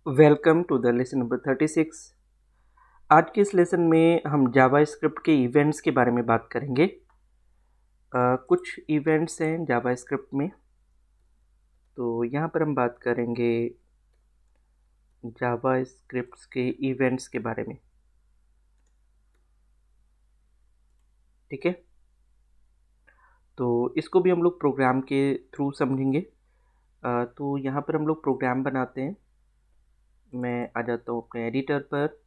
Welcome to the lesson number 36। आज के इस लेसन में हम जावा स्क्रिप्ट के इवेंट्स के बारे में बात करेंगे। कुछ इवेंट्स हैं जावा स्क्रिप्ट में, तो यहाँ पर हम बात करेंगे जावा स्क्रिप्ट्स के इवेंट्स के बारे में। ठीक है, तो इसको भी हम लोग प्रोग्राम के थ्रू समझेंगे। तो यहाँ पर हम लोग प्रोग्राम बनाते हैं। मैं आ जाता हूँ अपने एडिटर पर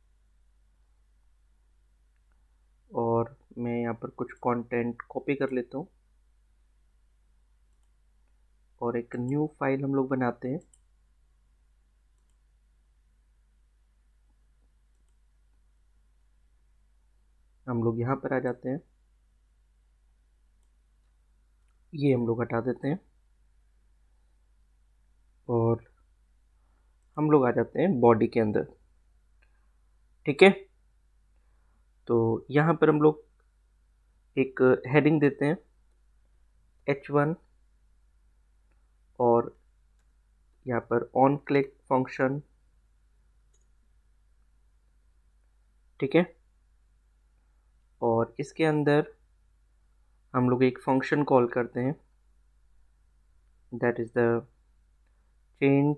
और मैं यहाँ पर कुछ कंटेंट कॉपी कर लेता हूँ और एक न्यू फाइल हम लोग बनाते हैं। हम लोग यहाँ पर आ जाते हैं, ये हम लोग हटा देते हैं और हम लोग आ जाते हैं बॉडी के अंदर। ठीक है, तो यहाँ पर हम लोग एक हेडिंग देते हैं H1 और यहाँ पर ऑन क्लिक फंक्शन। ठीक है, और इसके अंदर हम लोग एक फंक्शन कॉल करते हैं, that is the change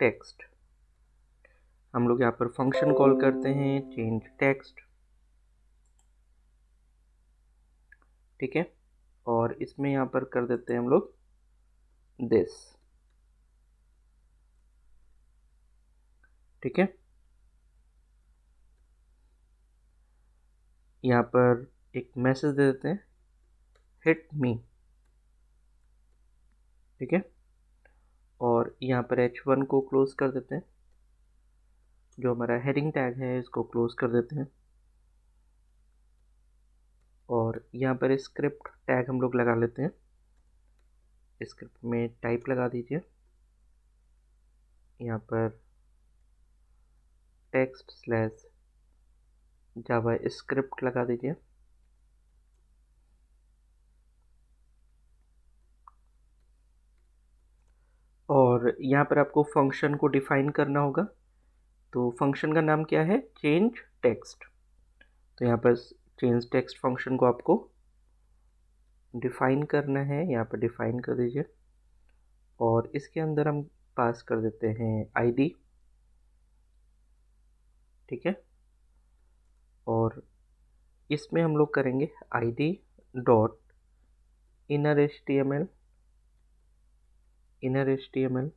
text. हम लोग यहाँ पर फंक्शन कॉल करते हैं चेंज टेक्स्ट। ठीक है, और इसमें यहाँ पर कर देते हैं हम लोग दिस। ठीक है, यहाँ पर एक मैसेज दे देते हैं हिट मी। ठीक है, और यहाँ पर H1 को क्लोज कर देते हैं, जो हमारा हेडिंग टैग है इसको क्लोज कर देते हैं और यहाँ पर स्क्रिप्ट टैग हम लोग लगा लेते हैं। स्क्रिप्ट में टाइप लगा दीजिए, यहाँ पर टेक्स्ट स्लैश जावा स्क्रिप्ट लगा दीजिए। और यहाँ पर आपको फंक्शन को डिफाइन करना होगा, तो फंक्शन का नाम क्या है, चेंज टेक्स्ट। तो यहाँ पर चेंज टेक्स्ट फंक्शन को आपको डिफाइन करना है, यहाँ पर डिफाइन कर दीजिए और इसके अंदर हम पास कर देते हैं आईडी। ठीक है, और इसमें हम लोग करेंगे ID dot inner HTML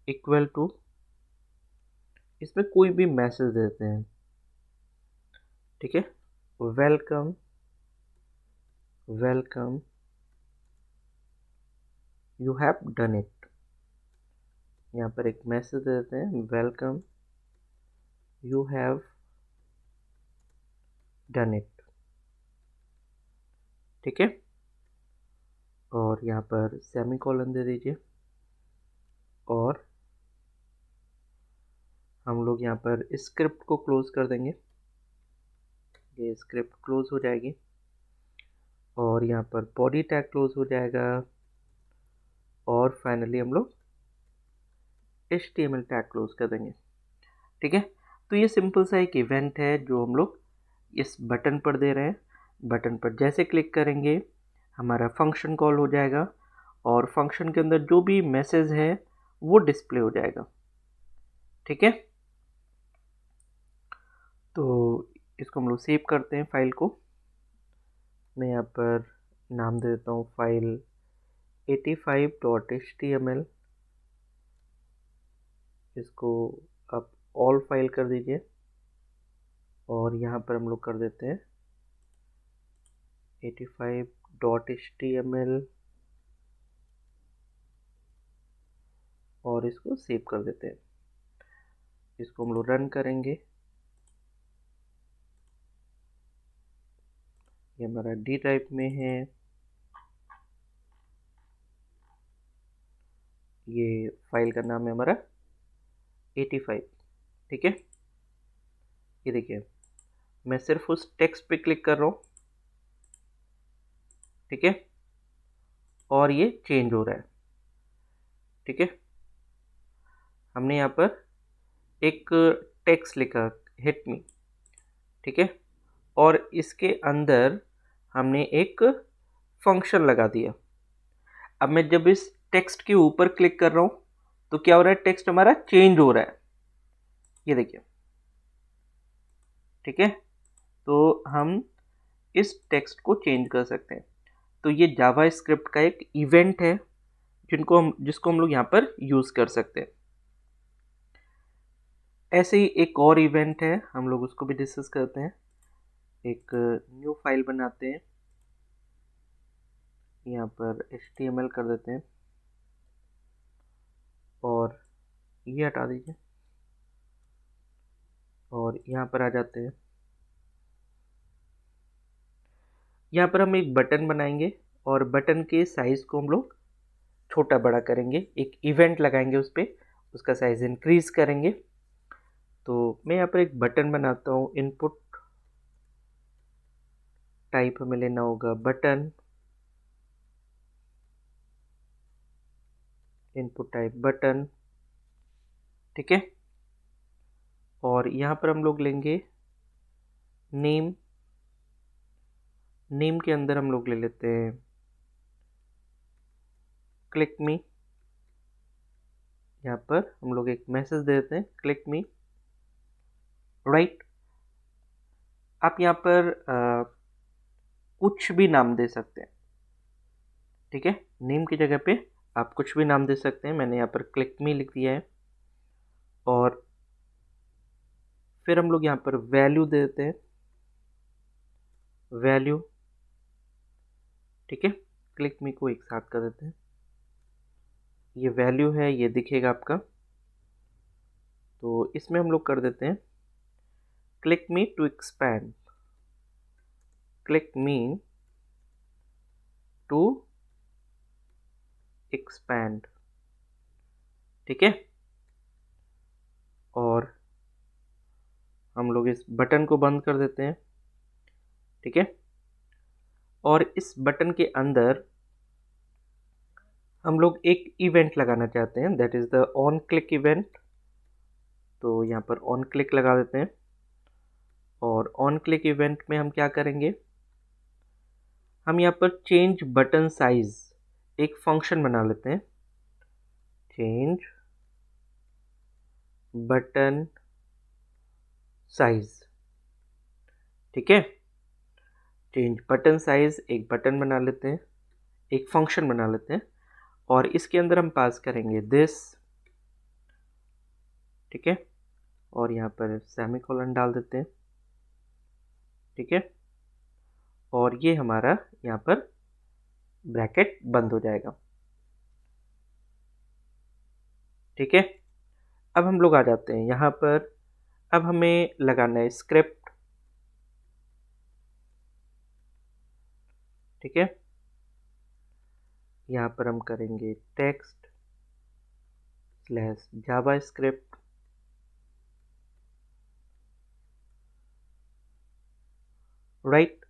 equal to, इसमें कोई भी मैसेज देते हैं। ठीक है, welcome you have done it. यहाँ पर एक मैसेज देते हैं welcome you have done it. ठीक है, और यहाँ पर सेमीकोलन दे दीजिए और हम लोग यहाँ पर स्क्रिप्ट को क्लोज कर देंगे। ये स्क्रिप्ट क्लोज हो जाएगी और यहाँ पर बॉडी टैग क्लोज हो जाएगा और फाइनली हम लोग HTML टैग क्लोज कर देंगे। ठीक है, तो ये सिंपल सा एक इवेंट है जो हम लोग इस बटन पर दे रहे हैं। बटन पर जैसे क्लिक करेंगे हमारा फंक्शन कॉल हो जाएगा और फंक्शन के अंदर जो भी मैसेज है वो डिस्प्ले हो जाएगा। ठीक है, तो इसको हम लोग सेव करते हैं फाइल को। मैं यहाँ पर नाम दे देता हूँ फाइल 85.html। इसको आप ऑल फाइल कर दीजिए और यहाँ पर हम लोग कर देते हैं 85.html और इसको सेव कर देते हैं। इसको हम लोग रन करेंगे, ये हमारा डी टाइप में है, ये फाइल का नाम है हमारा 85। ठीक है, ये देखिए मैं सिर्फ उस टेक्स्ट पे क्लिक कर रहा हूँ। ठीक है, और ये चेंज हो रहा है। ठीक है। हमने यहाँ पर एक टेक्स्ट लिखा हिट मी, ठीक है, और इसके अंदर हमने एक फंक्शन लगा दिया। अब मैं जब इस टेक्स्ट के ऊपर क्लिक कर रहा हूँ तो क्या हो रहा है, टेक्स्ट हमारा चेंज हो रहा है, ये देखिए, ठीक है। तो हम इस टेक्स्ट को चेंज कर सकते हैं। तो ये जावा स्क्रिप्ट का एक इवेंट है जिसको हम लोग यहाँ पर यूज़ कर सकते हैं। ऐसे ही एक और इवेंट है, हम लोग उसको भी डिस्कस करते हैं। एक न्यू फाइल बनाते हैं, यहाँ पर HTML कर देते हैं और ये हटा दीजिए और यहाँ पर आ जाते हैं। यहाँ पर हम एक बटन बनाएंगे और बटन के साइज़ को हम लोग छोटा बड़ा करेंगे, एक इवेंट लगाएंगे उस पर, उसका साइज़ इंक्रीज करेंगे। तो मैं यहाँ पर एक बटन बनाता हूँ, इनपुट टाइप हमें लेना होगा बटन, इनपुट टाइप बटन, ठीक है। और यहाँ पर हम लोग लेंगे नेम, नेम के अंदर हम लोग ले लेते हैं क्लिक मी। यहाँ पर हम लोग एक मैसेज दे देते हैं क्लिक मी, राइट। आप यहाँ पर कुछ भी नाम दे सकते हैं, ठीक है। नेम की जगह पे आप कुछ भी नाम दे सकते हैं। मैंने यहाँ पर क्लिक मी लिख दिया है और फिर हम लोग यहाँ पर वैल्यू दे देते हैं, वैल्यू, ठीक है। क्लिक मी को एक साथ कर देते हैं, ये वैल्यू है, ये दिखेगा आपका। तो इसमें हम लोग कर देते हैं click me to expand, click me to expand, ठीक है। और हम लोग इस बटन को बंद कर देते हैं, ठीक है। और इस बटन के अंदर हम लोग एक इवेंट लगाना चाहते हैं, that is the on click event. तो यहाँ पर ऑन क्लिक लगा देते हैं और ऑन क्लिक इवेंट में हम क्या करेंगे, हम यहाँ पर चेंज बटन साइज एक फंक्शन बना लेते हैं, चेंज बटन साइज, ठीक है। चेंज बटन साइज एक बटन बना लेते हैं, एक फंक्शन बना लेते हैं और इसके अंदर हम पास करेंगे दिस, ठीक है। और यहाँ पर सेमीकोलन डाल देते हैं, ठीक है। और ये हमारा यहाँ पर ब्रैकेट बंद हो जाएगा, ठीक है। अब हम लोग आ जाते हैं यहाँ पर, अब हमें लगाना है स्क्रिप्ट, ठीक है। यहाँ पर हम करेंगे टेक्स्ट स्लैश जावा स्क्रिप्ट, राइट।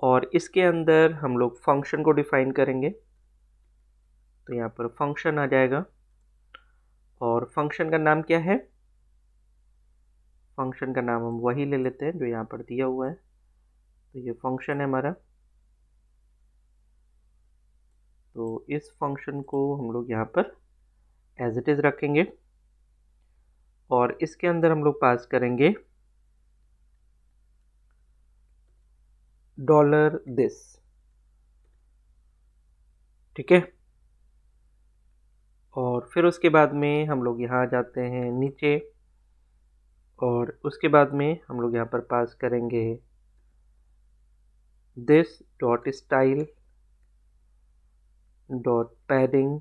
और इसके अंदर हम लोग फंक्शन को डिफाइन करेंगे। तो यहाँ पर फंक्शन आ जाएगा और फंक्शन का नाम क्या है, फंक्शन का नाम हम वही ले लेते हैं जो यहाँ पर दिया हुआ है। तो ये फंक्शन है हमारा। तो इस फंक्शन को हम लोग यहाँ पर एज इट इज़ रखेंगे और इसके अंदर हम लोग पास करेंगे $this, ठीक है। और फिर उसके बाद में हम लोग यहाँ आ जाते हैं नीचे और उसके बाद में हम लोग यहाँ पर पास करेंगे this dot style dot padding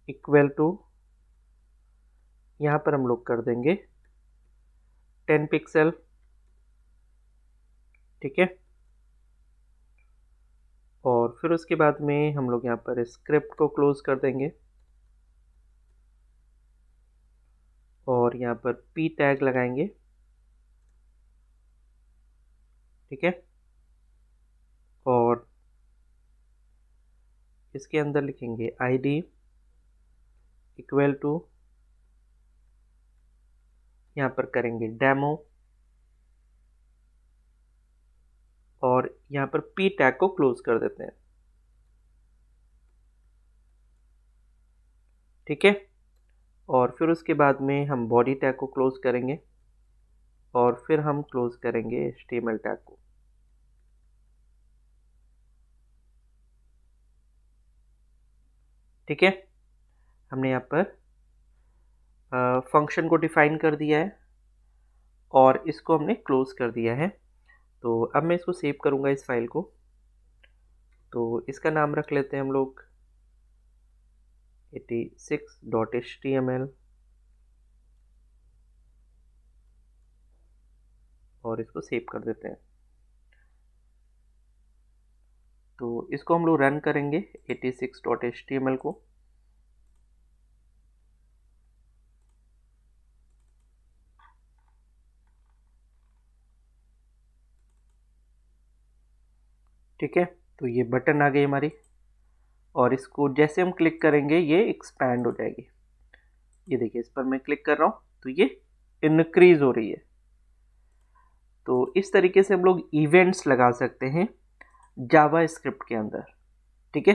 equal to, यहाँ पर हम लोग कर देंगे 10 पिक्सल, ठीक है। और फिर उसके बाद में हम लोग यहाँ पर स्क्रिप्ट को क्लोज कर देंगे और यहाँ पर p टैग लगाएंगे, ठीक है। और इसके अंदर लिखेंगे ID इक्वल टू, यहाँ पर करेंगे डेमो और यहाँ पर p टैग को क्लोज कर देते हैं। ठीक है, और फिर उसके बाद में हम बॉडी टैग को क्लोज करेंगे और फिर हम क्लोज करेंगे HTML टैग को। ठीक है, हमने यहाँ पर फंक्शन को डिफाइन कर दिया है और इसको हमने क्लोज कर दिया है। तो अब मैं इसको सेव करूँगा इस फाइल को। तो इसका नाम रख लेते हैं हम लोग 86.html और इसको सेव कर देते हैं। तो इसको हम लोग रन करेंगे 86.html को। ठीक है, तो ये बटन आ गई हमारी और इसको जैसे हम क्लिक करेंगे ये एक्सपैंड हो जाएगी। ये देखिए, इस पर मैं क्लिक कर रहा हूँ तो ये इंक्रीज हो रही है। तो इस तरीके से हम लोग इवेंट्स लगा सकते हैं जावा स्क्रिप्ट के अंदर। ठीक है,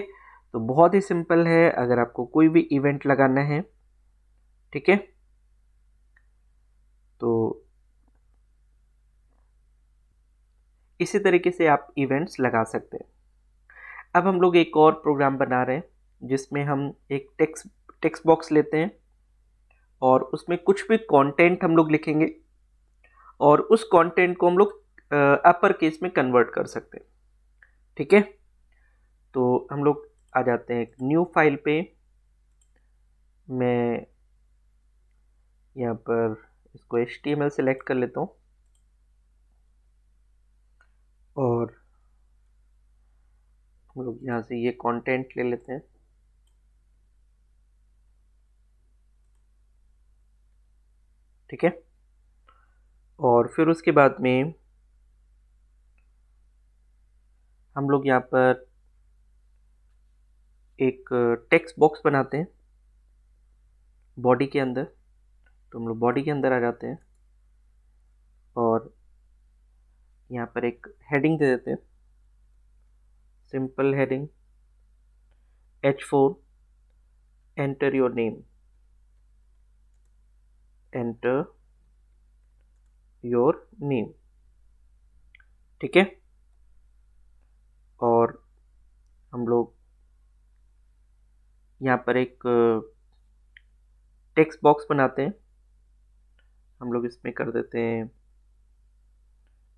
तो बहुत ही सिंपल है अगर आपको कोई भी इवेंट लगाना है। ठीक है, तो इसी तरीके से आप इवेंट्स लगा सकते हैं। अब हम लोग एक और प्रोग्राम बना रहे हैं जिसमें हम एक टेक्स्ट बॉक्स लेते हैं और उसमें कुछ भी कंटेंट हम लोग लिखेंगे और उस कंटेंट को हम लोग अपर केस में कन्वर्ट कर सकते हैं। ठीक है, तो हम लोग आ जाते हैं एक न्यू फाइल पे। मैं यहाँ पर इसको HTML सेलेक्ट कर लेता हूँ और हम लोग यहाँ से ये कंटेंट ले लेते हैं। ठीक है, और फिर उसके बाद में हम लोग यहाँ पर एक टेक्स्ट बॉक्स बनाते हैं बॉडी के अंदर। तो हम लोग बॉडी के अंदर आ जाते हैं और यहाँ पर एक हेडिंग दे देते हैं, simple heading H4 enter your name, enter your name. ठीक है, और हम लोग यहाँ पर एक टेक्स्ट बॉक्स बनाते हैं। हम लोग इसमें कर देते हैं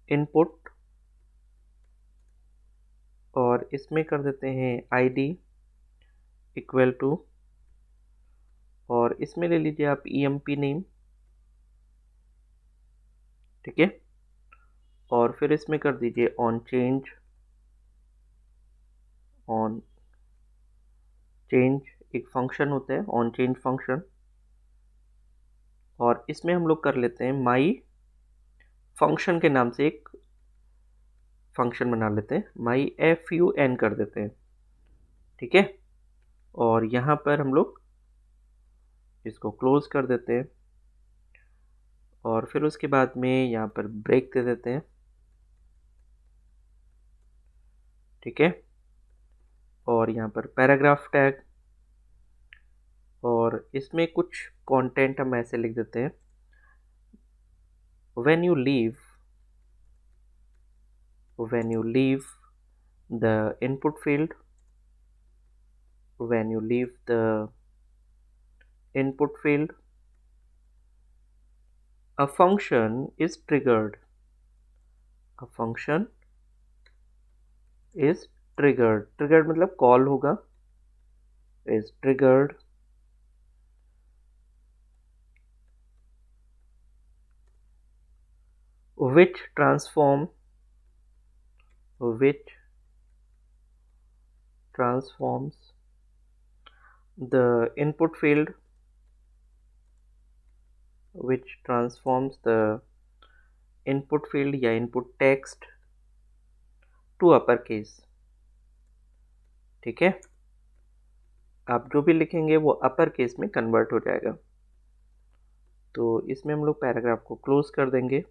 इनपुट और इसमें कर देते हैं ID इक्वल टू, और इसमें ले लीजिए आप EMP नेम। ठीक है, और फिर इसमें कर दीजिए ऑन चेंज एक फंक्शन होता है ऑन चेंज फंक्शन, और इसमें हम लोग कर लेते हैं माई फंक्शन के नाम से एक फंक्शन बना लेते हैं, माई FUN कर देते हैं। ठीक है, और यहाँ पर हम लोग इसको क्लोज कर देते हैं और फिर उसके बाद में यहाँ पर ब्रेक दे देते हैं। ठीक है, और यहाँ पर पैराग्राफ टैग, और इसमें कुछ कंटेंट हम ऐसे लिख देते हैं, when you leave the input field, when you leave the input field a function is triggered, a function is triggered मतलब कॉल होगा, is triggered which transforms the input field, which transforms the input field या input text to upper case। ठीक है, आप जो भी लिखेंगे वो अपर केस में कन्वर्ट हो जाएगा। तो इसमें हम लोग पैराग्राफ को क्लोज कर देंगे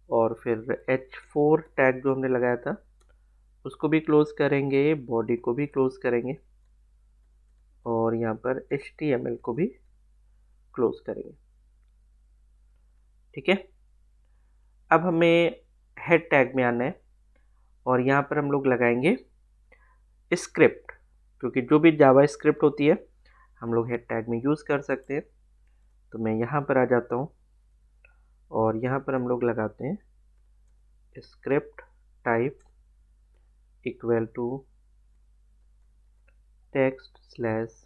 और फिर H4 टैग जो हमने लगाया था उसको भी क्लोज करेंगे, बॉडी को भी क्लोज करेंगे और यहाँ पर HTML को भी क्लोज करेंगे। ठीक है, अब हमें हेड टैग में आना है और यहाँ पर हम लोग लगाएंगे स्क्रिप्ट, क्योंकि जो भी जावा स्क्रिप्ट होती है हम लोग हेड टैग में यूज़ कर सकते हैं। तो मैं यहाँ पर आ जाता हूँ और यहाँ पर हम लोग लगाते हैं script type equal to text slash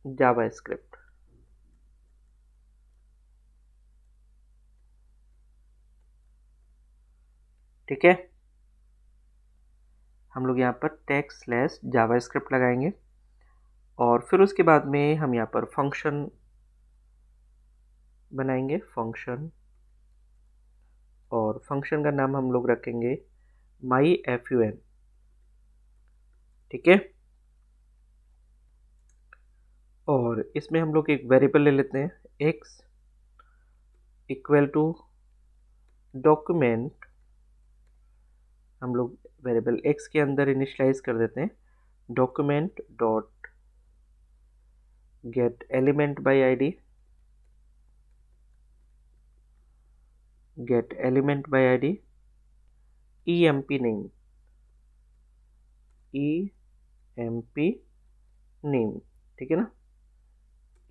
JavaScript. ठीक है, हम लोग यहाँ पर टेक्स्ट स्लैश जावा स्क्रिप्ट लगाएंगे और फिर उसके बाद में हम यहाँ पर फंक्शन बनाएंगे, फंक्शन, और फंक्शन का नाम हम लोग रखेंगे myFun। ठीक है, और इसमें हम लोग एक वेरिएबल ले लेते हैं x इक्वल टू डॉक्यूमेंट, हम लोग वेरिएबल x के अंदर इनिशियलाइज कर देते हैं document dot gate element by ID, gate element by ID emp name, emp name. ठीक है ना,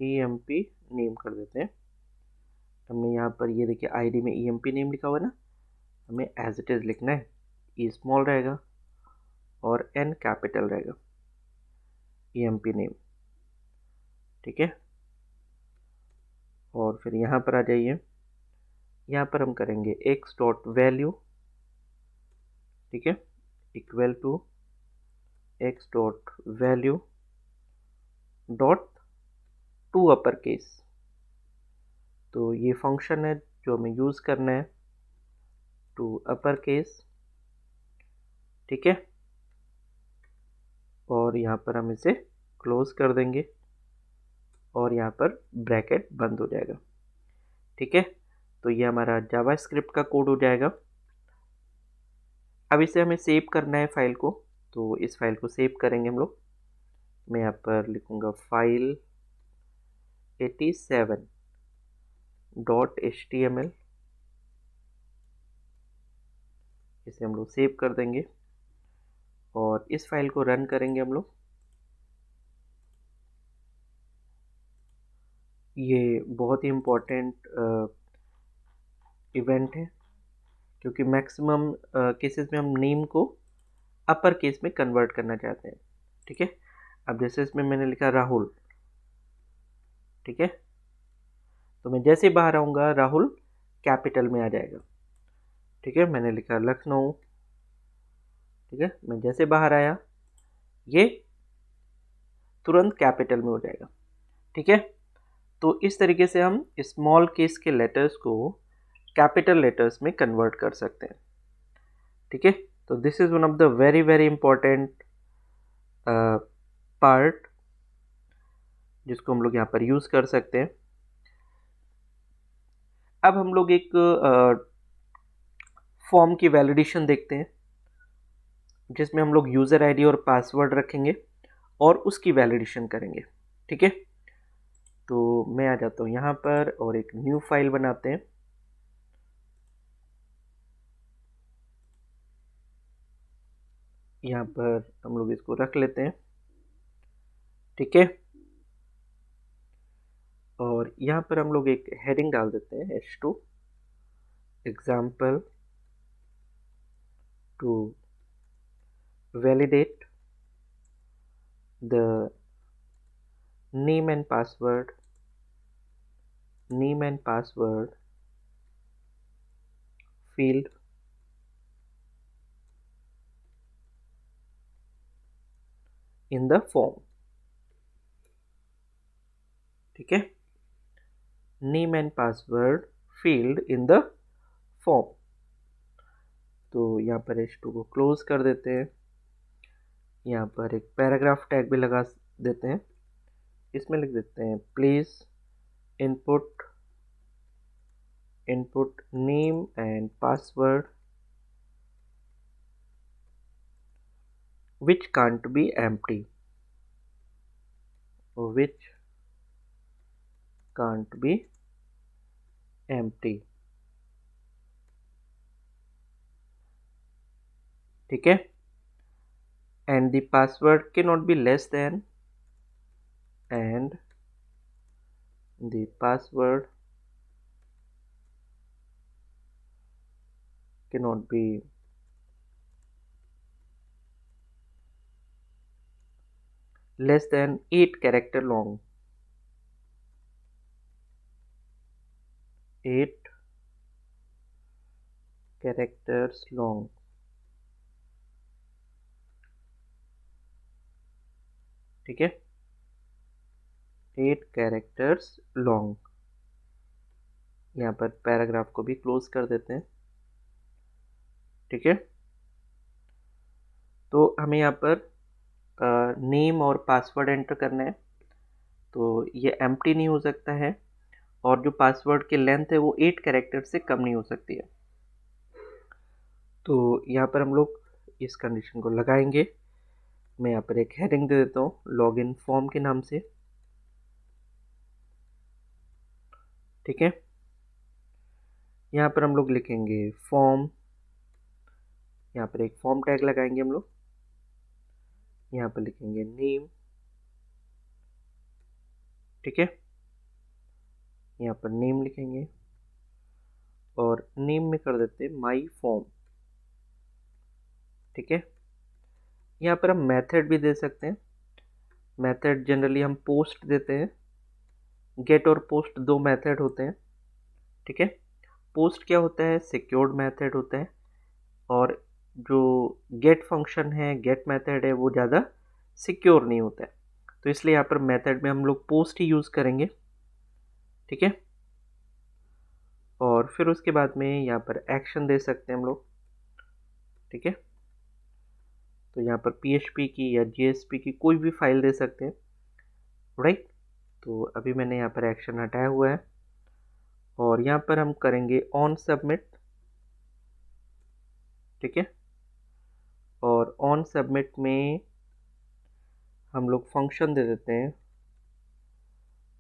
emp नेम कर देते हैं। हमने यहाँ पर ये देखिए आईडी में emp नेम लिखा हुआ है ना, हमें एज इट इज लिखना है। ई स्मॉल रहेगा और एन कैपिटल रहेगा, emp नेम। ठीक है, और फिर यहाँ पर आ जाइए, यहाँ पर हम करेंगे x डॉट वैल्यू, ठीक है, equal to x dot value dot to upper case. तो ये फंक्शन है जो हमें यूज़ करना है, टू अपर केस। ठीक है, और यहाँ पर हम इसे क्लोज कर देंगे और यहाँ पर ब्रैकेट बंद हो जाएगा। ठीक है, तो ये हमारा जावा स्क्रिप्ट का कोड हो जाएगा। अब इसे हमें सेव करना है फाइल को, तो इस फाइल को सेव करेंगे हम लोग। मैं यहाँ पर लिखूँगा फाइल 87.html, इसे हम लोग सेव कर देंगे और इस फाइल को रन करेंगे हम लोग। ये बहुत ही इम्पोर्टेंट इवेंट है, क्योंकि मैक्सिमम केसेस में हम नेम को अपर केस में कन्वर्ट करना चाहते हैं। ठीक है, अब जैसे इसमें मैंने लिखा राहुल, ठीक है, तो मैं जैसे बाहर आऊँगा राहुल कैपिटल में आ जाएगा। ठीक है, मैंने लिखा लखनऊ, ठीक है, मैं जैसे बाहर आया ये तुरंत कैपिटल में हो जाएगा। ठीक है, तो इस तरीके से हम स्मॉल केस के लेटर्स को कैपिटल लेटर्स में कन्वर्ट कर सकते हैं। ठीक है, तो this is one of the very very important part जिसको हम लोग यहाँ पर यूज़ कर सकते हैं। अब हम लोग एक फॉर्म की वैलिडेशन देखते हैं, जिसमें हम लोग यूज़र आईडी और पासवर्ड रखेंगे और उसकी वैलिडेशन करेंगे। ठीक है, तो मैं आ जाता हूँ यहाँ पर और एक न्यू फाइल बनाते हैं। यहाँ पर हम लोग इसको रख लेते हैं। ठीक है, और यहाँ पर हम लोग एक हेडिंग डाल देते हैं H2 example to validate the name and password field in the form। ठीक है, name and password field in the form। तो यहाँ पर H2 को क्लोज कर देते हैं यहाँ पर एक पैराग्राफ टैग भी लगा देते हैं, इसमें लिख देते हैं please input name and password which can't be empty, which can't be empty। ठीक है, and the password cannot be less than, and the password cannot be less than 8 character long, 8 characters long। ठीक है, 8 characters long। यहाँ पर paragraph को भी close कर देते हैं। ठीक है, तो हमें यहाँ पर नेम और पासवर्ड एंटर करना है, तो ये एम्प्टी नहीं हो सकता है, और जो पासवर्ड की लेंथ है वो 8 कैरेक्टर से कम नहीं हो सकती है। तो यहाँ पर हम लोग इस कंडीशन को लगाएंगे। मैं यहाँ पर एक हेडिंग दे देता हूँ लॉगिन फॉर्म के नाम से। ठीक है, यहाँ पर हम लोग लिखेंगे फॉर्म, यहाँ पर एक फॉर्म टैग लगाएंगे हम लोग, यहाँ पर लिखेंगे नेम। ठीक है, यहाँ पर नेम लिखेंगे और नेम में कर देते हैं माई फॉर्म। ठीक है, यहाँ पर हम मेथड भी दे सकते हैं। मेथड जनरली हम पोस्ट देते हैं, गेट और पोस्ट दो मेथड होते हैं। ठीक है, पोस्ट क्या होता है, सिक्योर्ड मेथड होता है, और जो गेट फंक्शन है, गेट मेथड है, वो ज़्यादा सिक्योर नहीं होता है, तो इसलिए यहाँ पर मेथड में हम लोग पोस्ट ही यूज़ करेंगे। ठीक है, और फिर उसके बाद में यहाँ पर एक्शन दे सकते हैं हम लोग। ठीक है, तो यहाँ पर PHP की या JSP की कोई भी फाइल दे सकते हैं, राइट। तो अभी मैंने यहाँ पर एक्शन हटाया हुआ है, और यहाँ पर हम करेंगे ऑन सबमिट। ठीक है, और ऑन सबमिट में हम लोग फंक्शन दे देते हैं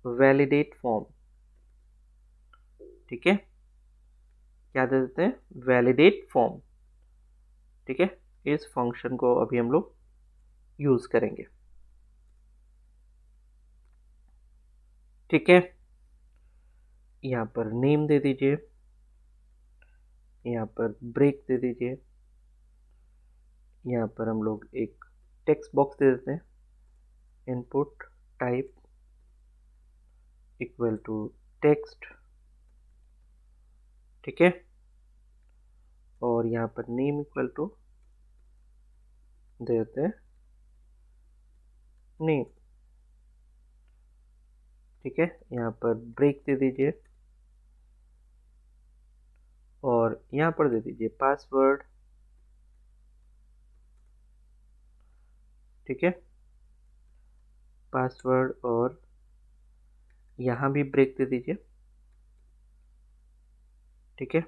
वैलिडेट फॉर्म। ठीक है, क्या दे देते हैं, वैलिडेट फॉर्म। ठीक है, इस फंक्शन को अभी हम लोग यूज करेंगे। ठीक है, यहाँ पर नेम दे दीजिए, यहाँ पर ब्रेक दे दीजिए, यहाँ पर हम लोग एक टेक्स्ट बॉक्स दे देते हैं, input type equal to text. ठीक है, और यहाँ पर नेम इक्वल टू दे देते हैं नेम। ठीक है, यहाँ पर ब्रेक दे दीजिए, और यहाँ पर दे दीजिए पासवर्ड। ठीक है, पासवर्ड, और यहाँ भी ब्रेक दे दीजिए। ठीक है,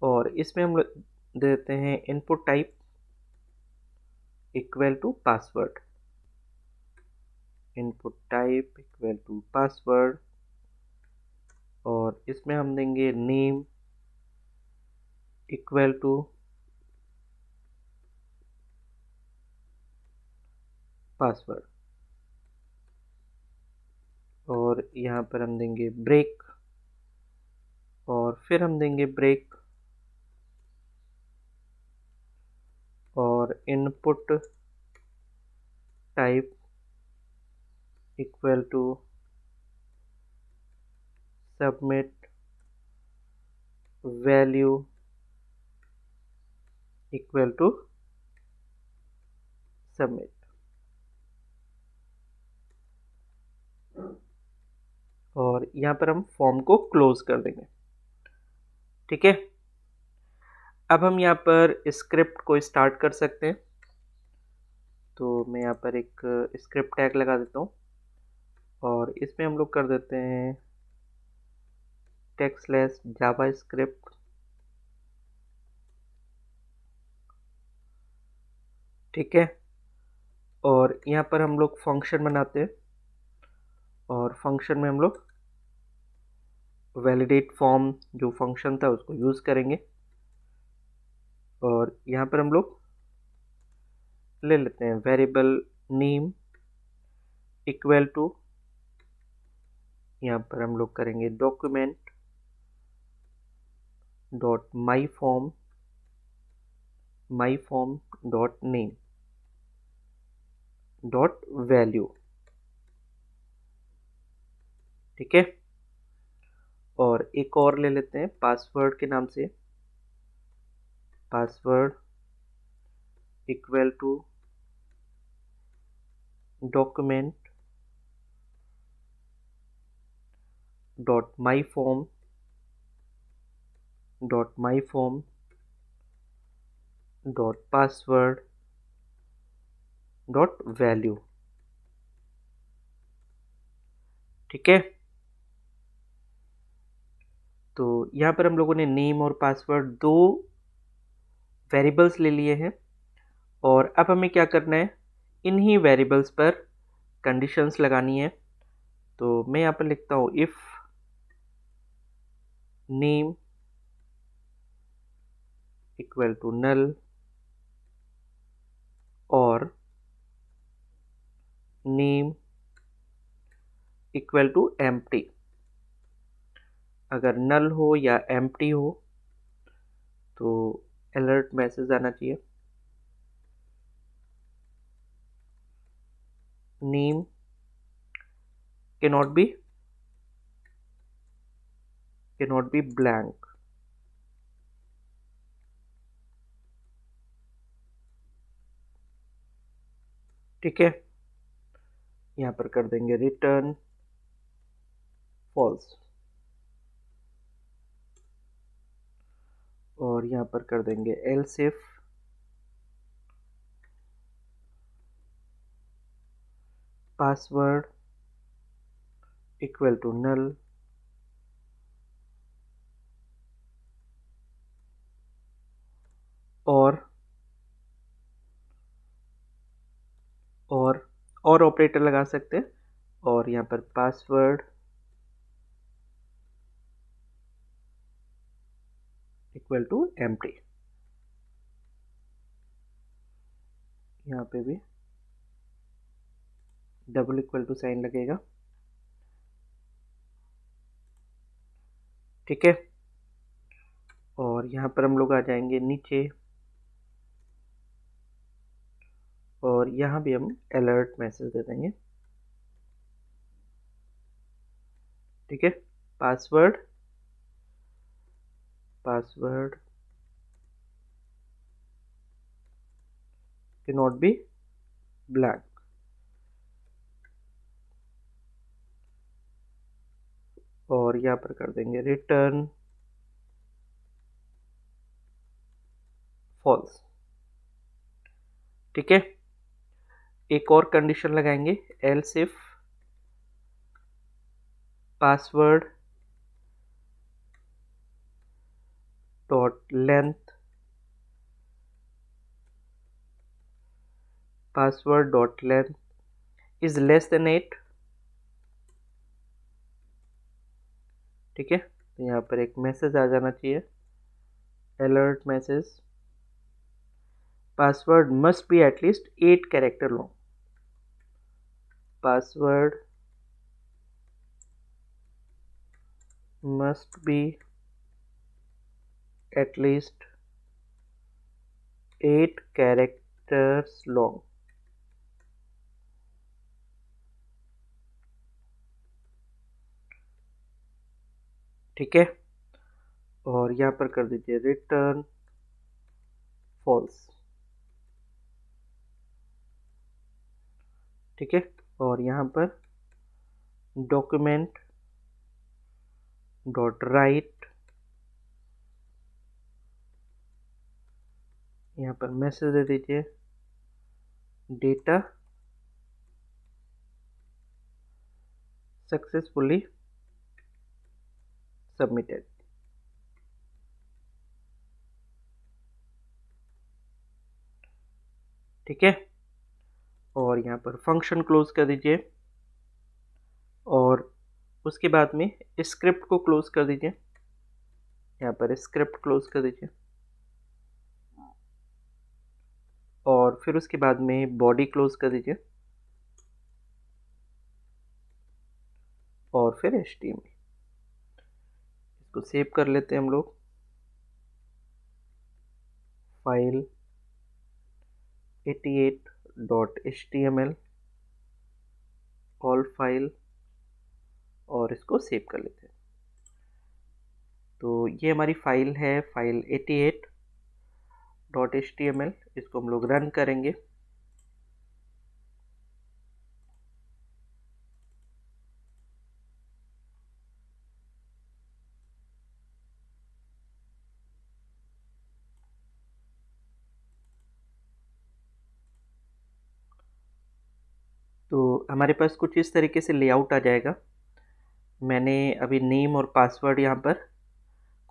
और इसमें हम दे देते हैं input type equal to password, input type equal to password, और इसमें हम देंगे नेम इक्वल टू पासवर्ड, और यहाँ पर हम देंगे ब्रेक, और फिर हम देंगे ब्रेक, और input type equal to submit value equal to submit. और यहाँ पर हम फॉर्म को क्लोज कर देंगे। ठीक है, अब हम यहाँ पर स्क्रिप्ट को स्टार्ट कर सकते हैं। तो मैं यहाँ पर एक स्क्रिप्ट टैग लगा देता हूँ और इसमें हम लोग कर देते हैं टेक्स्ट/जावास्क्रिप्ट। ठीक है, और यहाँ पर हम लोग फंक्शन बनाते हैं और फंक्शन में हम लोग वैलिडेट फॉर्म जो फंक्शन था उसको यूज़ करेंगे। और यहाँ पर हम लोग ले लेते हैं वेरिएबल नेम इक्वल टू, यहाँ पर हम लोग करेंगे document dot my form dot name dot value. ठीक है, और एक और ले लेते हैं पासवर्ड के नाम से, password equal to document dot my form dot password dot value. ठीक है, तो यहाँ पर हम लोगों ने नेम और पासवर्ड दो वेरिएबल्स ले लिए हैं और अब हमें क्या करना है, इन्हीं वेरिएबल्स पर कंडीशंस लगानी है। तो मैं यहाँ पर लिखता हूँ if name equal to null और नेम इक्वल टू एम्प्टी। अगर नल हो या एम्प्टी हो तो अलर्ट मैसेज आना चाहिए। Name cannot be blank। ठीक है, यहाँ पर कर देंगे रिटर्न फॉल्स और यहाँ पर कर देंगे else if password equal to null और ऑपरेटर लगा सकते हैं और यहाँ पर पासवर्ड इक्वल टू एम्प्टी। यहाँ पे भी डबल इक्वल टू साइन लगेगा। ठीक है, और यहाँ पर हम लोग आ जाएंगे नीचे और यहाँ भी हम अलर्ट मैसेज दे देंगे। ठीक है, पासवर्ड cannot be blank और यहाँ पर कर देंगे रिटर्न फॉल्स। ठीक है, एक और कंडीशन लगाएंगे else if password dot length is less than 8। ठीक है, तो यहाँ पर एक मैसेज आ जाना चाहिए alert message password must be at least 8 character long. Password must be at least 8 characters long। ठीक है, और यहाँ पर कर दीजिए रिटर्न फॉल्स। ठीक है, और यहाँ पर डॉक्यूमेंट डॉट राइट, यहाँ पर मैसेज दे दीजिए डेटा सक्सेसफुली सबमिटेड। ठीक है, और यहाँ पर फंक्शन क्लोज कर दीजिए और उसके बाद में स्क्रिप्ट को क्लोज कर दीजिए। यहाँ पर स्क्रिप्ट क्लोज कर दीजिए और फिर उसके बाद में बॉडी क्लोज कर दीजिए और फिर HTML। इसको सेव कर लेते हैं हम लोग। फाइल 88.html ऑल फाइल और इसको सेव कर लेते हैं। तो ये हमारी फाइल है, फाइल 88.html। इसको हम लोग रन करेंगे। तो हमारे पास कुछ इस तरीके से लेआउट आ जाएगा। मैंने अभी नेम और पासवर्ड यहाँ पर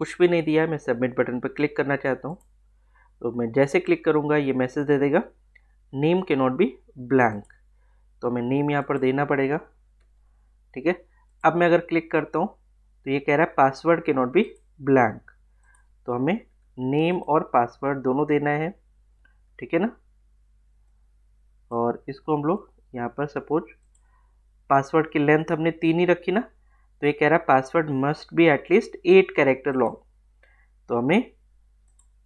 कुछ भी नहीं दिया है। मैं सबमिट बटन पर क्लिक करना चाहता हूँ, तो मैं जैसे क्लिक करूँगा ये मैसेज दे देगा नेम के नॉट बी ब्लैंक। तो हमें नेम यहाँ पर देना पड़ेगा। ठीक है, अब मैं अगर क्लिक करता हूँ तो ये कह रहा है पासवर्ड के नॉट बी ब्लैंक। तो हमें नेम और पासवर्ड दोनों देना है। ठीक है ना, और इसको हम लोग यहाँ पर सपोज पासवर्ड की लेंथ हमने 3 ही रखी ना, तो ये कह रहा है password must be at least 8 character long. तो हमें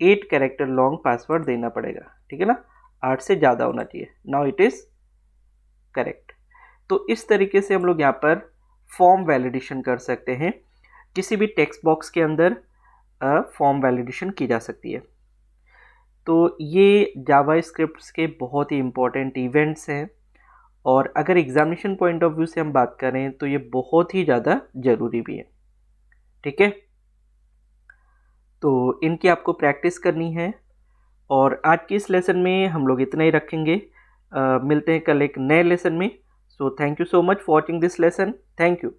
8 कैरेक्टर लॉन्ग पासवर्ड देना पड़ेगा। ठीक है ना, 8 से ज़्यादा होना चाहिए। Now it is correct. तो इस तरीके से हम लोग यहाँ पर फॉर्म वैलिडेशन कर सकते हैं। किसी भी टेक्स्ट बॉक्स के अंदर फॉर्म वैलिडेशन की जा सकती है। तो ये जावा स्क्रिप्ट्स के बहुत ही इम्पोर्टेंट इवेंट्स हैं और अगर एग्जामिनेशन पॉइंट ऑफ व्यू से हम बात करें तो ये बहुत ही ज़्यादा ज़रूरी भी है। ठीक है, तो इनकी आपको प्रैक्टिस करनी है और आज की इस लेसन में हम लोग इतना ही रखेंगे। मिलते हैं कल एक नए लेसन में। So thank you so much for watching this lesson. Thank you.